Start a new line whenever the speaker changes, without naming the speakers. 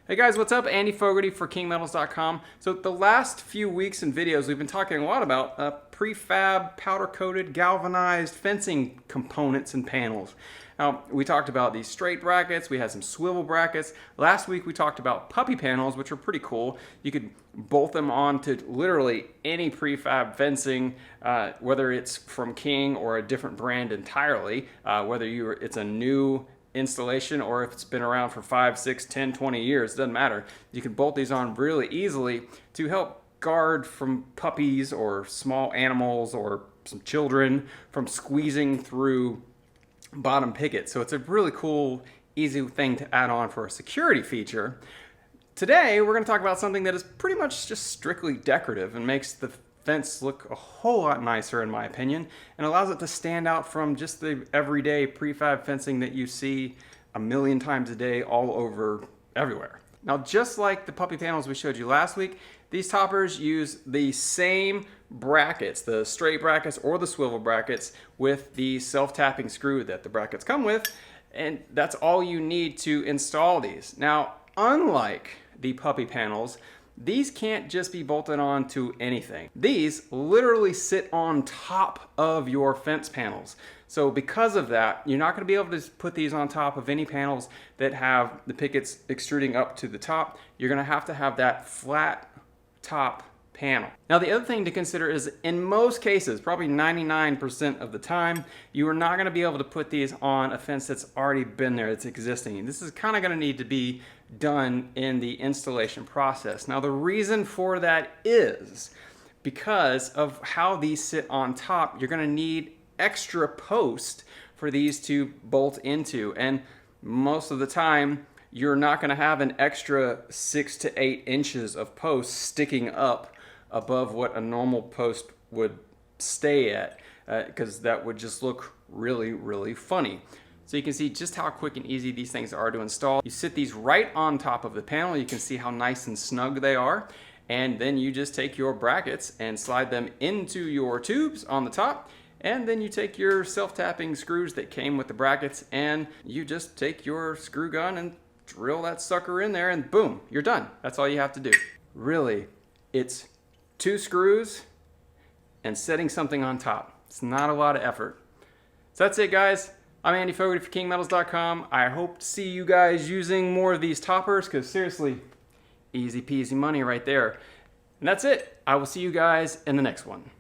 Hey guys, what's up? Andy Fogarty for KingMetals.com. So the last few weeks and videos we've been talking a lot about prefab, powder-coated, galvanized fencing components and panels. Now, we talked about these straight brackets, we had some swivel brackets. Last week we talked about puppy panels, which are pretty cool. You could bolt them onto literally any prefab fencing, whether it's from King or a different brand entirely, whether it's a new installation or if it's been around for 5, 6, 10, 20 years, doesn't matter. You can bolt these on really easily to help guard from puppies or small animals or some children from squeezing through bottom pickets. So it's a really cool, easy thing to add on for a security feature. Today, we're going to talk about something that is pretty much just strictly decorative and makes the fence look a whole lot nicer in my opinion, and allows it to stand out from just the everyday prefab fencing that you see a million times a day all over everywhere. Now, just like the puppy panels we showed you last week, these toppers use the same brackets, the straight brackets or the swivel brackets, with the self-tapping screw that the brackets come with, and that's all you need to install these. Now, unlike the puppy panels, these can't just be bolted on to anything. These literally sit on top of your fence panels. So because of that, you're not going to be able to put these on top of any panels that have the pickets extruding up to the top. You're going to have that flat top panel. Now, the other thing to consider is in most cases, probably 99% of the time, you are not going to be able to put these on a fence that's already been there, that's existing. This is kind of going to need to be done in the installation process. Now, the reason for that is because of how these sit on top. You're going to need extra post for these to bolt into, and most of the time you're not going to have an extra 6 to 8 inches of post sticking up above what a normal post would stay at, because that would just look really, really funny. So you can see just how quick and easy these things are to install. You sit these right on top of the panel. You can see how nice and snug they are. And then you just take your brackets and slide them into your tubes on the top. And then you take your self-tapping screws that came with the brackets, and you just take your screw gun and drill that sucker in there, and boom, you're done. That's all you have to do. Really, it's 2 screws and setting something on top. It's not a lot of effort. So that's it, guys. I'm Andy Fogarty for KingMetals.com. I hope to see you guys using more of these toppers, because seriously, easy peasy money right there. And that's it. I will see you guys in the next one.